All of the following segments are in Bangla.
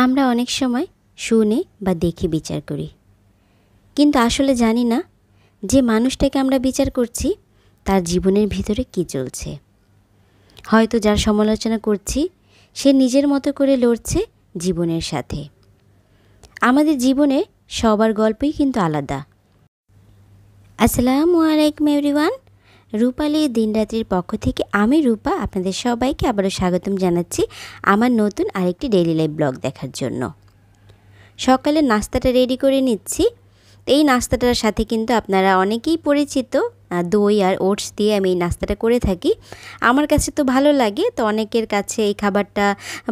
আমরা অনেক সময় শুনে বা দেখে বিচার করি, কিন্তু আসলে জানি না যে মানুষটাকে আমরা বিচার করছি তার জীবনের ভিতরে কী চলছে। হয়তো যার সমালোচনা করছি সে নিজের মতো করে লড়ছে জীবনের সাথে। আমাদের জীবনে সবার গল্পই কিন্তু আলাদা। আসসালামু আলাইকুম এভরিওয়ান, রূপালী দিনরাত্রির পক্ষ থেকে আমি রূপা আপনাদের সবাইকে আবারও স্বাগতম জানাচ্ছি আমার নতুন আরেকটি ডেইলি লাইফ ব্লগ দেখার জন্য। সকালে নাস্তাটা রেডি করে নিচ্ছি। এই নাস্তাটার সাথে কিন্তু আপনারা অনেকেই পরিচিত, দই আর ওটস দিয়ে আমি এই নাস্তাটা করে থাকি। আমার কাছে তো ভালো লাগে, তো অনেকের কাছে এই খাবারটা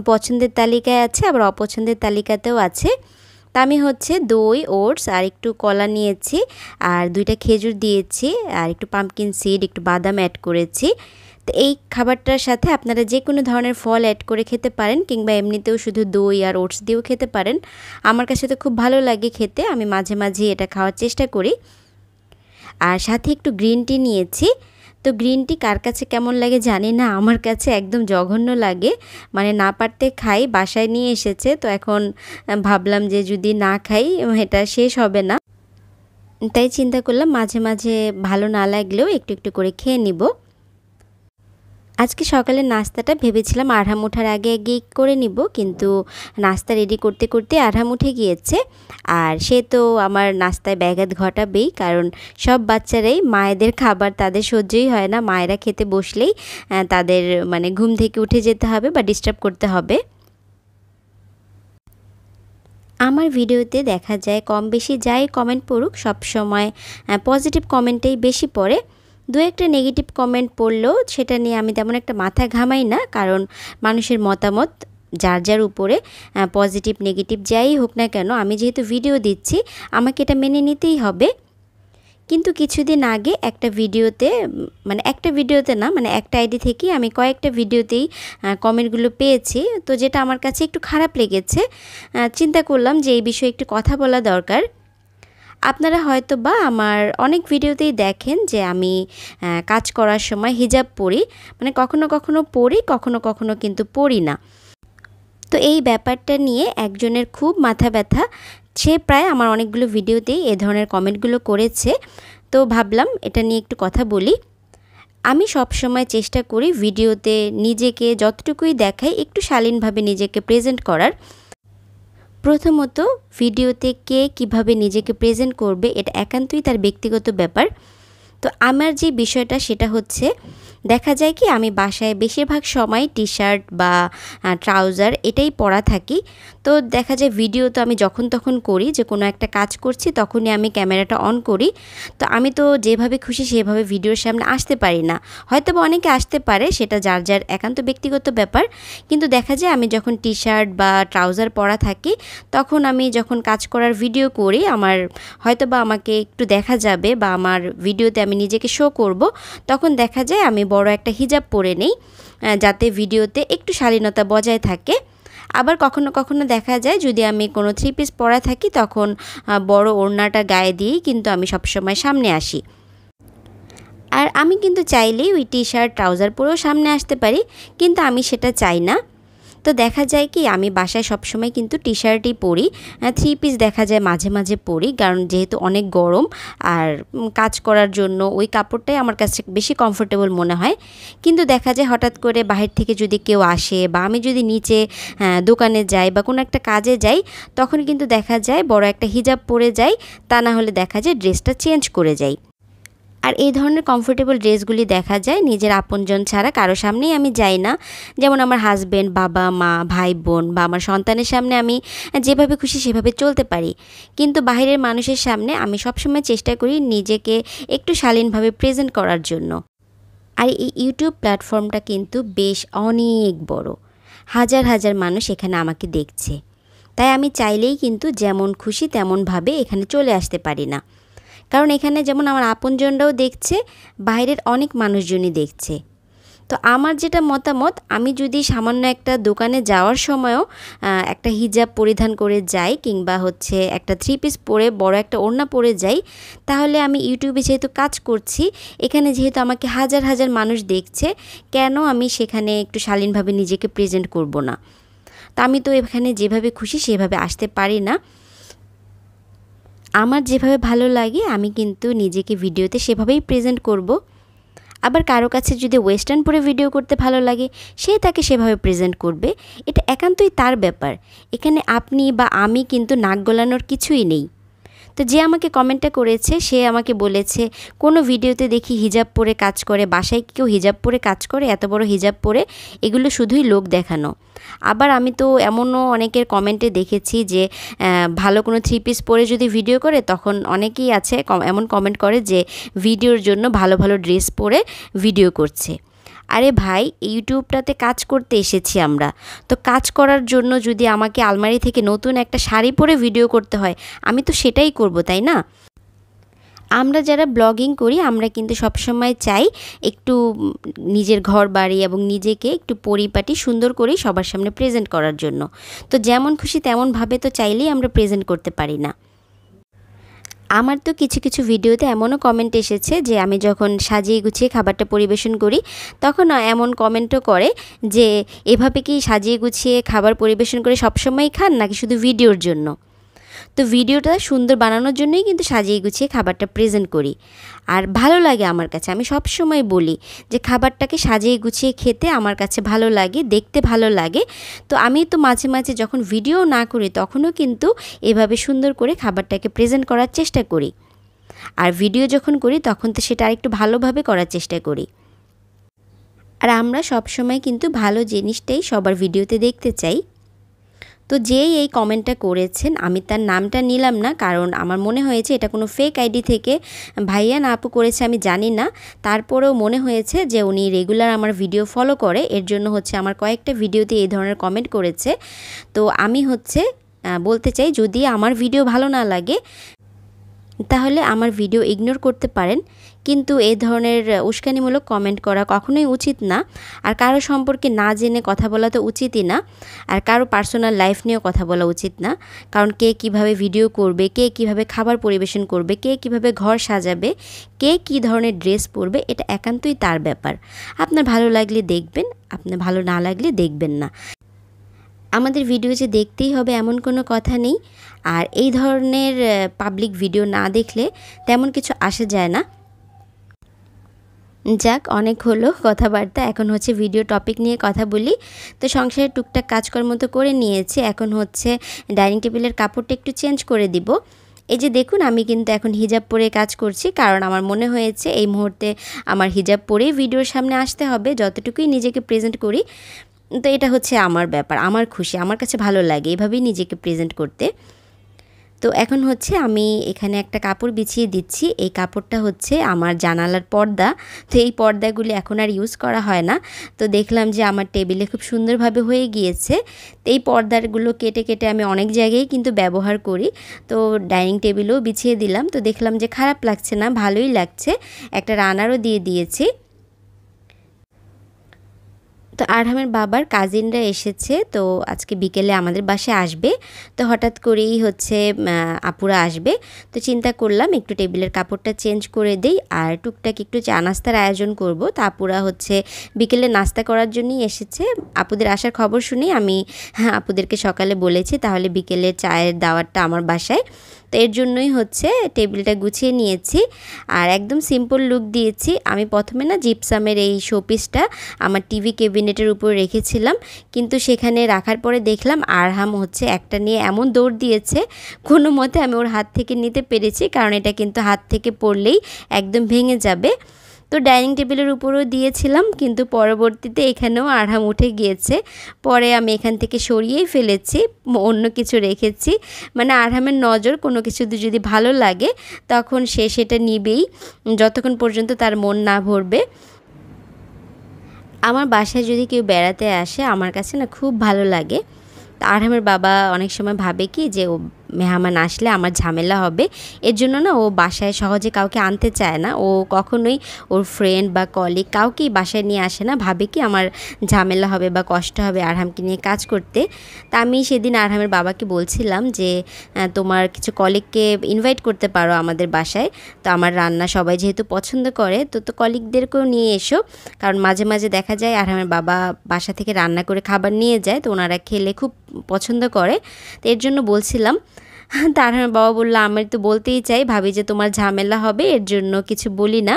পছন্দের তালিকায় আছে, আবার অপছন্দের তালিকাতেও আছে। তা আমি দই, ওটস আর একটু কলা নিয়েছি, আর 2টা খেজুর দিয়েছি, আর একটু পাম্পকিন সিড, একটু বাদাম অ্যাড করেছি। তো এই খাবারটার সাথে আপনারা যে কোনো ধরনের ফল অ্যাড করে খেতে পারেন, কিংবা এমনিতেও শুধু দই আর ওটস দিয়েও খেতে পারেন। আমার কাছে তো খুব ভালো লাগে খেতে, আমি মাঝে মাঝে এটা খাওয়ার চেষ্টা করি। আর সাথে একটু গ্রিন টি নিয়েছি। তো গ্রিন টি কার কাছে কেমন লাগে জানি না, আমার কাছে একদম জঘন্য লাগে, মানে না পারতে খাই। বাসায় নিয়ে এসেছে, তো এখন ভাবলাম যে যদি না খাই এটা শেষ হবে না, তাই চিন্তা করলাম মাঝে মাঝে ভালো না লাগলেও একটু একটু করে খেয়ে নিব। আজকে সকালের নাস্তাটা ভেবেছিলাম আরহাম ওঠার আগে আগে করে নিব, কিন্তু নাস্তা রেডি করতে করতে আরহাম উঠে গিয়েছে। আর সে তো আমার নাস্তায় ব্যাঘাত ঘটাবেই, কারণ সব বাচ্চারাই মায়েদের খাবার তাদের সহ্যই হয় না। মায়েরা খেতে বসলেই তাদের মানে ঘুম থেকে উঠে যেতে হবে বা ডিস্টার্ব করতে হবে। আমার ভিডিওতে দেখা যায় কম বেশি যাই কমেন্ট পড়ুক, সব সময় পজিটিভ কমেন্টেই বেশি পড়ে। দু একটা নেগেটিভ কমেন্ট পড়লেও সেটা নিয়ে আমি তেমন একটা মাথা ঘামাই না, কারণ মানুষের মতামত যার যার উপরে, পজিটিভ নেগেটিভ যাই হোক না কেন, আমি যেহেতু ভিডিও দিচ্ছি আমাকে এটা মেনে নিতেই হবে। কিন্তু কিছুদিন আগে একটা ভিডিওতে, মানে একটা ভিডিওতে না, মানে একটা আইডি থেকেই আমি কয়েকটা ভিডিওতেই কমেন্টগুলো পেয়েছি, তো যেটা আমার কাছে একটু খারাপ লেগেছে। চিন্তা করলাম যে এই বিষয়ে একটু কথা বলা দরকার। আপনারা হয়তো বা আমার অনেক ভিডিওতেই দেখেন যে আমি কাজ করার সময় হিজাব পরি, মানে কখনো কখনো পরি, কখনো কখনো কিন্তু পরি না। তো এই ব্যাপারটা নিয়ে একজনের খুব মাথা ব্যথা, সে প্রায় আমার অনেকগুলো ভিডিওতেই এ ধরনের কমেন্টগুলো করেছে। তো ভাবলাম এটা নিয়ে একটু কথা বলি। আমি সব সময় চেষ্টা করি ভিডিওতে নিজেকে যতটুকুই দেখাই একটু শালীনভাবে নিজেকে প্রেজেন্ট করার। প্রথমত ভিডিওতে কে কিভাবে নিজেকে প্রেজেন্ট করবে এটা একান্তই তার ব্যক্তিগত ব্যাপার। তো আমার যে বিষয়টা সেটা দেখা যায় কি আমি বাসায় বেশিরভাগ সময় টি শার্ট বা ট্রাউজার এটাই পরা থাকি। তো দেখা যায় ভিডিও তো আমি যখন তখন করি, যে কোনো একটা কাজ করছি তখনই আমি ক্যামেরাটা অন করি। তো আমি তো যেভাবে খুশি সেভাবে ভিডিওর সামনে আসতে পারি না, হয়তো বা অনেকে আসতে পারে, সেটা যার যার একান্ত ব্যক্তিগত ব্যাপার। কিন্তু দেখা যায় আমি যখন টি শার্ট বা ট্রাউজার পরা থাকি, তখন আমি যখন কাজ করার ভিডিও করি, আমার হয়তো বা আমাকে একটু দেখা যাবে বা আমার ভিডিওতে আমি নিজেকে শো করব, তখন দেখা যায় আমি বড় একটা হিজাব পরে নেই, যাতে ভিডিওতে একটু শালীনতা বজায় থাকে। আবার কখনো কখনো দেখা যায় যদি আমি কোনো 3 পিস পরা থাকি, তখন বড় ওড়নাটা গায়ে দিয়েই কিন্তু আমি সবসময় সামনে আসি। আর আমি কিন্তু চাইলেই ওই টি শার্ট ট্রাউজার পরেও সামনে আসতে পারি, কিন্তু আমি সেটা চাই না। তো দেখা যায় কি আমি বাসায় সবসময় কিন্তু টি শার্টই পরি, 3 পিস দেখা যায় মাঝে মাঝে পরি, কারণ যেহেতু অনেক গরম আর কাজ করার জন্য ওই কাপড়টাই আমার কাছে বেশি কমফোর্টেবল মনে হয়। কিন্তু দেখা যায় হঠাৎ করে বাহির থেকে যদি কেউ আসে বা আমি যদি নিচে দোকানে যাই বা কোনো একটা কাজে যাই, তখন কিন্তু দেখা যায় বড় একটা হিজাব পরে যাই, তা না হলে দেখা যায় ড্রেসটা চেঞ্জ করে যাই। আর এই ধরনের কমফোর্টেবল ড্রেসগুলি দেখা যায় নিজের আপনজন ছাড়া কারো সামনেই আমি যাই না। যেমন আমার হাজব্যান্ড, বাবা মা, ভাই বোন বা আমার সন্তানের সামনে আমি যেভাবে খুশি সেভাবে চলতে পারি, কিন্তু বাইরের মানুষের সামনে আমি সবসময় চেষ্টা করি নিজেকে একটু শালীনভাবে প্রেজেন্ট করার জন্য। আর এই ইউটিউব প্ল্যাটফর্মটা কিন্তু বেশ অনেক বড়, হাজার হাজার মানুষ এখানে আমাকে দেখছে, তাই আমি চাইলেই কিন্তু যেমন খুশি তেমনভাবে এখানে চলে আসতে পারি না। কারণ এখানে যেমন আমার আপনজনরাও দেখছে, বাইরের অনেক মানুষজনই দেখছে। তো আমার যেটা মতামত, আমি যদি সামান্য একটা দোকানে যাওয়ার সময়ও একটা হিজাব পরিধান করে যাই, কিংবা একটা 3 পিস পরে বড় একটা ওড়না পরে যাই, তাহলে আমি ইউটিউবে যেহেতু কাজ করছি, এখানে যেহেতু আমাকে হাজার হাজার মানুষ দেখছে, কেন আমি সেখানে একটু শালীনভাবে নিজেকে প্রেজেন্ট করব না? তা আমি তো এখানে যেভাবে খুশি সেভাবে আসতে পারি না। আমার যেভাবে ভালো লাগে আমি কিন্তু নিজেকে ভিডিওতে সেভাবেই প্রেজেন্ট করব। আবার কারো কাছে যদি ওয়েস্টার্ন পরে ভিডিও করতে ভালো লাগে সে তাকে সেভাবে প্রেজেন্ট করবে, এটা একান্তই তার ব্যাপার। এখানে আপনি বা আমি কিন্তু নাক গলানোর কিছুই নেই। তো যে আমাকে কমেন্টটা করেছে সে আমাকে বলেছে কোনো ভিডিওতে দেখি হিজাব পরে কাজ করে, বাসায় কি কেউ হিজাব পরে কাজ করে, এত বড় হিজাব পরে? এগুলো শুধুই লোক দেখানো। আবার আমি তো এমনও অনেকের কমেন্টে দেখেছি যে ভালো কোনো থ্রি পিস পরে যদি ভিডিও করে তখন অনেকেই আছে এমন কমেন্ট করে যে ভিডিওর জন্য ভালো ভালো ড্রেস পরে ভিডিও করছে। আরে ভাই, ইউটিউবটাতে কাজ করতে এসেছি আমরা, তো কাজ করার জন্য যদি আমাকে আলমারি থেকে নতুন একটা শাড়ি পরে ভিডিও করতে হয় আমি তো সেটাই করব, তাই না? আমরা যারা ব্লগিং করি আমরা কিন্তু সবসময় চাই একটু নিজের ঘর বাড়ি এবং নিজেকে একটু পরিপাটি সুন্দর করেই সবার সামনে প্রেজেন্ট করার জন্য। তো যেমন খুশি তেমনভাবে তো চাইলেই আমরা প্রেজেন্ট করতে পারি না। আমার তো কিছু কিছু ভিডিওতে এমনও কমেন্ট এসেছে যে আমি যখন সাজিয়ে গুছিয়ে খাবারটা পরিবেশন করি তখন এমন কমেন্টও করে যে এভাবে কি সাজিয়ে গুছিয়ে খাবার পরিবেশন করে সবসময় খান নাকি শুধু ভিডিওর জন্য? তো ভিডিওটা সুন্দর বানানোর জন্যই কিন্তু সাজিয়ে গুছিয়ে খাবারটা প্রেজেন্ট করি। আর ভালো লাগে আমার কাছে, আমি সব সময় বলি যে খাবারটাকে সাজিয়ে গুছিয়ে খেতে আমার কাছে ভালো লাগে, দেখতে ভালো লাগে। তো আমি তো মাঝে মাঝে যখন ভিডিও না করি তখনও কিন্তু এভাবে সুন্দর করে খাবারটাকে প্রেজেন্ট করার চেষ্টা করি। আর ভিডিও যখন করি তখন তো সেটা আরেকটু ভালোভাবে করার চেষ্টা করি। আর আমরা সব সময় কিন্তু ভালো জিনিসটাই সবার ভিডিওতে দেখতে চাই। তো যেই এই কমেন্টটা করেছেন আমি তার নামটা নিলাম না, কারণ আমার মনে হয়েছে এটা কোনো ফেক আইডি থেকে ভাইয়া না আপু করেছে আমি জানি না। তারপরেও মনে হয়েছে যে উনি রেগুলার আমার ভিডিও ফলো করে, এর জন্য হচ্ছে আমার কয়েকটা ভিডিওতে এই ধরনের কমেন্ট করেছে। তো আমি হচ্ছে বলতে চাই যদি আমার ভিডিও ভালো না লাগে তাহলে আমার ভিডিও ইগনোর করতে পারেন, কিন্তু এই ধরনের উস্কানিমূলক কমেন্ট করা কখনোই উচিত না। আর কারো সম্পর্কে না জেনে কথা বলা তো উচিতই না, আর কারো পার্সোনাল লাইফ নিয়েও কথা বলা উচিত না। কারণ কে কিভাবে ভিডিও করবে, কে কিভাবে খাবার পরিবেশন করবে, কে কিভাবে ঘর সাজাবে, কে কী ধরনের ড্রেস পরবে, এটা একান্তই তার ব্যাপার। আপনার ভালো লাগলে দেখবেন, আপনার ভালো না লাগলে দেখবেন না। আমাদের ভিডিও যে দেখতেই হবে এমন কোনো কথা নেই। আর এই ধরনের পাবলিক ভিডিও না দেখলে তেমন কিছু আসে যায় না। যাক, অনেক হলো কথাবার্তা, এখন হচ্ছে ভিডিও টপিক নিয়ে কথা বলি। তো সংসারের টুকটাক কাজকর্ম তো করে নিয়েছি, এখন হচ্ছে ডাইনিং টেবিলের কাপড়টা একটু চেঞ্জ করে দিব। এই যে দেখুন আমি কিন্তু এখন হিজাব পরে কাজ করছি, কারণ আমার মনে হয়েছে এই মুহূর্তে আমার হিজাব পরেই ভিডিওর সামনে আসতে হবে, যতটুকুই নিজেকে প্রেজেন্ট করি। তো এটা হচ্ছে আমার ব্যাপার, আমার খুশি, আমার কাছে ভালো লাগে এভাবেই নিজেকে প্রেজেন্ট করতে। তো এখন হচ্ছে আমি এখানে একটা কাপড় বিছিয়ে দিচ্ছি। এই কাপড়টা হচ্ছে আমার জানালার পর্দা। তো এই পর্দাগুলি এখন আর ইউজ করা হয় না। তো দেখলাম যে আমার টেবিলে খুব সুন্দরভাবে হয়ে গিয়েছে। তো এই পর্দাগুলো কেটে কেটে আমি অনেক জায়গায় কিন্তু ব্যবহার করি। তো ডাইনিং টেবিলেও বিছিয়ে দিলাম। তো দেখলাম যে খারাপ লাগছে না, ভালোই লাগছে। একটা রানারও দিয়ে দিয়েছি। তো আরহামের বাবার কাজিনরা এসেছে, তো আজকে বিকেলে আমাদের বাসায় আসবে। তো হঠাৎ করেই হচ্ছে আপুরা আসবে, তো চিন্তা করলাম একটু টেবিলের কাপড়টা চেঞ্জ করে দেই আর টুকটাক একটু চা নাস্তার আয়োজন করব। তো আপুরা হচ্ছে বিকেলে নাস্তা করার জন্যই এসেছে। আপুদের আসার খবর শুনেই আমি আপুদেরকে সকালে বলেছি তাহলে বিকেলে চায়ের দাওয়াতটা আমার বাসায়। তো এর জন্যই হচ্ছে টেবিলটা গুছিয়ে নিয়েছি আর একদম সিম্পল লুক দিয়েছি। আমি প্রথমে না জিপসামের এই শোপিসটা আমার টিভি ক্যাবিনেটের উপর রেখেছিলাম, কিন্তু সেখানে রাখার পরে দেখলাম আরহাম হচ্ছে একটা নিয়ে এমন দৌড় দিয়েছে, কোনো মতে আমি ওর হাত থেকে নিতে পেরেছি, কারণ এটা কিন্তু হাত থেকে পড়লেই একদম ভেঙে যাবে। তো ডাইনিং টেবিলের উপরেও দিয়েছিলাম, কিন্তু পরবর্তীতে এখানেও আরহাম উঠে গিয়েছে। পরে আমি এখান থেকে সরিয়েই ফেলেছি, অন্য কিছু রেখেছি। মানে আরহামের নজর কোনো কিছুতে যদি ভালো লাগে তখন সে সেটা নিবেই, যতক্ষণ পর্যন্ত তার মন না ভরবে। আমার বাসায় যদি কেউ বেড়াতে আসে আমার কাছে না খুব ভালো লাগে। আরহামের বাবা অনেক সময় ভাবে কি যে ও মেহমান আসলে আমার ঝামেলা হবে, এর জন্য না ও বাসায় সহজে কাউকে আনতে চায় না। ও কখনোই ওর ফ্রেন্ড বা কলিগ কাউকেই বাসায় নিয়ে আসে না, ভাবে কি আমার ঝামেলা হবে বা কষ্ট হবে আরহামকে নিয়ে কাজ করতে। তা আমি সেদিন আরহামের বাবাকে বলছিলাম যে তোমার কিছু কলিগকে ইনভাইট করতে পারো আমাদের বাসায়, তো আমার রান্না সবাই যেহেতু পছন্দ করে তো কলিগদেরকেও নিয়ে এসো, কারণ মাঝে মাঝে দেখা যায় আরহামের বাবা বাসা থেকে রান্না করে খাবার নিয়ে যায়, তো ওনারা খেলে খুব পছন্দ করে, তো এর জন্য বলছিলাম। তো আরহামের বাবা বললো আমি তো বলতেই চাই, ভাবি যে তোমার ঝামেলা হবে এর জন্য কিছু বলি না।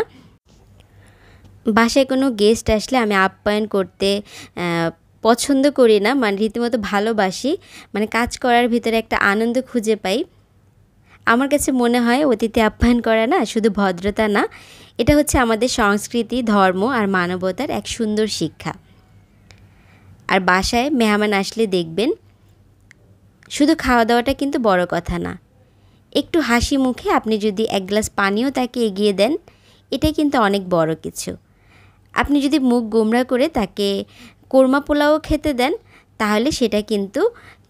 বাসায় কোনো গেস্ট আসলে আমি আপ্যায়ন করতে পছন্দ করি না, মানে রীতিমতো ভালোবাসি, মানে কাজ করার ভিতরে একটা আনন্দ খুঁজে পাই। আমার কাছে মনে হয় অতিথি আপ্যায়ন করা না শুধু ভদ্রতা না, এটা হচ্ছে আমাদের সংস্কৃতি, ধর্ম আর মানবতার এক সুন্দর শিক্ষা। আর বাসায় মেহমান আসলে দেখবেন শুধু খাওয়া দাওয়াটা কিন্তু বড় কথা না, একটু হাসি মুখে আপনি যদি এক গ্লাস পানিও তাকে এগিয়ে দেন, এটাই কিন্তু অনেক বড় কিছু। আপনি যদি মুখ গোমড়া করে তাকে কোরমা পোলাও খেতে দেন, তাহলে সেটা কিন্তু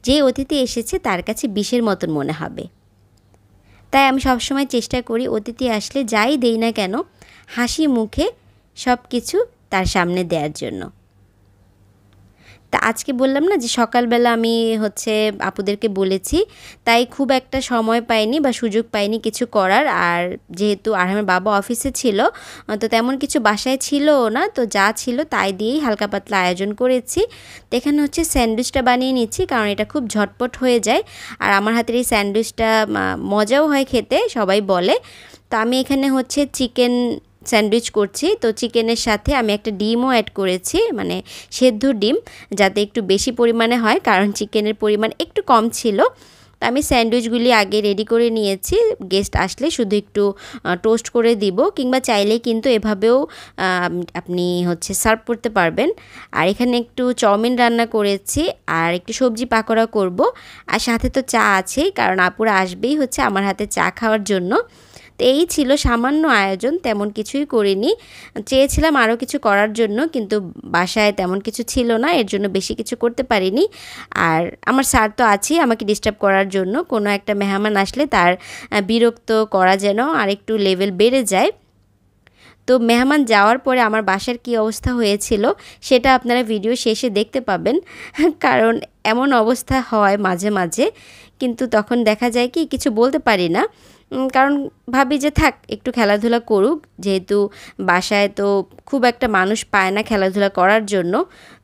যে অতিথি এসেছে তার কাছে বিষের মতন মনে হবে। তাই আমি সবসময় চেষ্টা করি অতিথি আসলে যাই দেই না কেন হাসি মুখে সব কিছু তার সামনে দেওয়ার জন্য। তা আজকে বললাম না যে সকালবেলা আমি হচ্ছে আপুদেরকে বলেছি, তাই খুব একটা সময় পাইনি বা সুযোগ পাইনি কিছু করার। আর যেহেতু আরহামের বাবা অফিসে ছিল, তো তেমন কিছু বাসায় ছিলও না, তো যা ছিল তাই দিয়েই হালকা পাতলা আয়োজন করেছি। তো এখানে হচ্ছে স্যান্ডউইচটা বানিয়ে নিচ্ছি, কারণ এটা খুব ঝটপট হয়ে যায়, আর আমার হাতের এই স্যান্ডউইচটা মজাও হয় খেতে, সবাই বলে। তো আমি এখানে হচ্ছে চিকেন স্যান্ডউইচ করছি, তো চিকেনের সাথে আমি একটা ডিমও অ্যাড করেছি, মানে সেদ্ধ ডিম, যাতে একটু বেশি পরিমাণে হয়, কারণ চিকেনের পরিমাণ একটু কম ছিল। তো আমি স্যান্ডউইচগুলি আগে রেডি করে নিয়েছি, গেস্ট আসলে শুধু একটু টোস্ট করে দিব, কিংবা চাইলে কিন্তু এভাবেও আপনি হচ্ছে সার্ভ করতে পারবেন। আর এখানে একটু চাউমিন রান্না করেছি, আর একটু সবজি পাকোড়া করব, আর সাথে তো চা আছেই, কারণ আপুরা আসবেই হচ্ছে আমার হাতে চা খাওয়ার জন্য। তো এই ছিল সামান্য আয়োজন, তেমন কিছুই করিনি। চেয়েছিলাম আরও কিছু করার জন্য, কিন্তু বাসায় তেমন কিছু ছিল না, এর জন্য বেশি কিছু করতে পারিনি। আর আমার স্যার তো আছেই আমাকে ডিস্টার্ব করার জন্য, কোনো একটা মেহমান আসলে তার বিরক্ত করা যেন আর একটু লেভেল বেড়ে যায়। তো মেহমান যাওয়ার পরে আমার বাসার কী অবস্থা হয়েছিল সেটা আপনারা ভিডিও শেষে দেখতে পাবেন, কারণ এমন অবস্থা হয় মাঝে মাঝে, কিন্তু তখন দেখা যায় কি কিছু বলতে পারি না, কারণ ভাবি যে থাক একটু খেলাধুলা করুক, যেহেতু বাসায় তো খুব একটা মানুষ পায় না খেলাধুলা করার জন্য।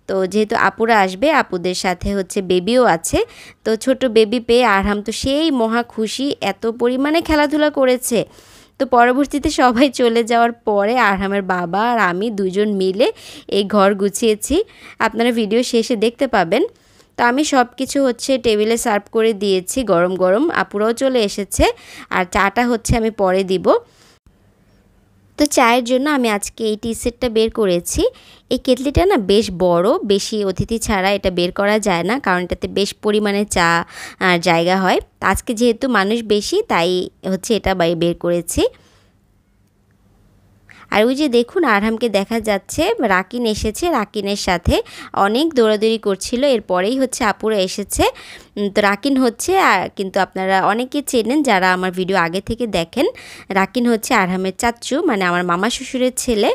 তো যেহেতু আপুরা আসবে, আপুদের সাথে হচ্ছে বেবিও আছে, তো ছোট বেবি পেয়ে আরহাম তো সেই মহা খুশি, এত পরিমাণে খেলাধুলা করেছে। তো পরবর্তীতে সবাই চলে যাওয়ার পরে আরহামের বাবা আর আমি দুজন মিলে এই ঘর গুছিয়েছি, আপনারা ভিডিও শেষে দেখতে পাবেন। তো আমি সব কিছু হচ্ছে টেবিলে সার্ভ করে দিয়েছি গরম গরম, আপুরাও চলে এসেছে, আর চাটা হচ্ছে আমি পরে দিব। তো চায়ের জন্য আমি আজকে এই টি সেটটা বের করেছি। এই কেটলিটা না বেশ বড়, বেশি অতিথি ছাড়া এটা বের করা যায় না, কারণ এটাতে বেশ পরিমাণে চা জায়গা হয়। আজকে যেহেতু মানুষ বেশি, তাই হচ্ছে এটা বের করেছি। আর ওই যে দেখুন আরহামকে দেখা যাচ্ছে, রাকিন এসেছে, রাকিনের সাথে অনেক দৌড়াদৌড়ি করছিল, এরপরেই হচ্ছে আপুরা এসেছে। তো রাকিন হচ্ছে, কিন্তু আপনারা অনেকে চেনেন যারা আমার ভিডিও আগে থেকে দেখেন, রাকিন হচ্ছে আরহামের চাচ্চু, মানে আমার মামা শ্বশুরের ছেলে।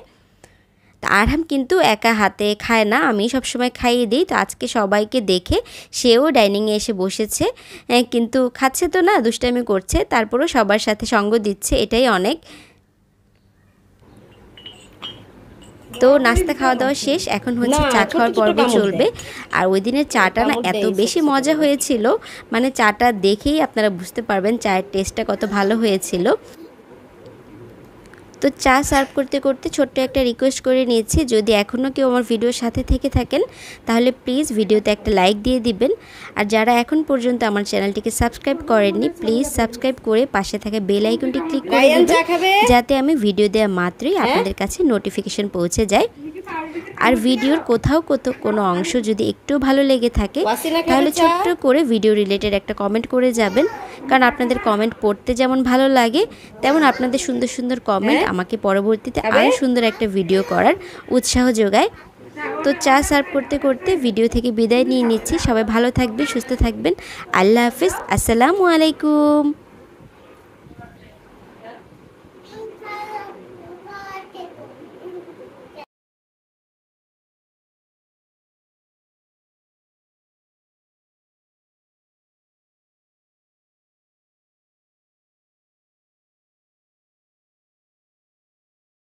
তো আরহাম কিন্তু একা হাতে খায় না, আমি সবসময় খাইয়ে দিই। তো আজকে সবাইকে দেখে সেও ডাইনিংয়ে এসে বসেছে, কিন্তু খাচ্ছে তো না, দুষ্টামি করছে, তারপরেও সবার সাথে সঙ্গ দিচ্ছে, এটাই অনেক। তো নাস্তা খাওয়া দাওয়া শেষ, এখন হচ্ছে চা খাওয়ার পর্ব চলবে। আর ওই দিনের চাটা না এত বেশি মজা হয়েছিল, মানে চাটা দেখেই আপনারা বুঝতে পারবেন চায়ের টেস্টটা কত ভালো হয়েছিল। তো চা সার্ভ করতে করতে ছোট্ট একটা রিকোয়েস্ট করে নিয়েছি, যদি এখনও কেউ আমার ভিডিওর সাথে থেকে থাকেন তাহলে প্লিজ ভিডিওতে একটা লাইক দিয়ে দিবেন। আর যারা এখন পর্যন্ত আমার চ্যানেলটিকে সাবস্ক্রাইব করেননি, প্লিজ সাবস্ক্রাইব করে পাশে থাকা বেল আইকনটি ক্লিক করে দিবেন, যাতে আমি ভিডিও দেওয়া মাত্রই আপনাদের কাছে নোটিফিকেশন পৌঁছে যায়। আর ভিডিওর কোথাও কোনো অংশ যদি একটু ভালো লেগে থাকে তাহলে ছোট্ট করে ভিডিও রিলেটেড একটা কমেন্ট করে যাবেন, কারণ আপনাদের কমেন্ট পড়তে যেমন ভালো লাগে, তেমন আপনাদের সুন্দর সুন্দর কমেন্ট আমাকে পরবর্তীতে আরও সুন্দর একটা ভিডিও করার উৎসাহ যোগায়। তো চা সার্ভ করতে করতে ভিডিও থেকে বিদায় নিয়ে নিচ্ছি। সবাই ভালো থাকবেন, সুস্থ থাকবেন। আল্লাহ হাফিজ, আসসালামু আলাইকুম।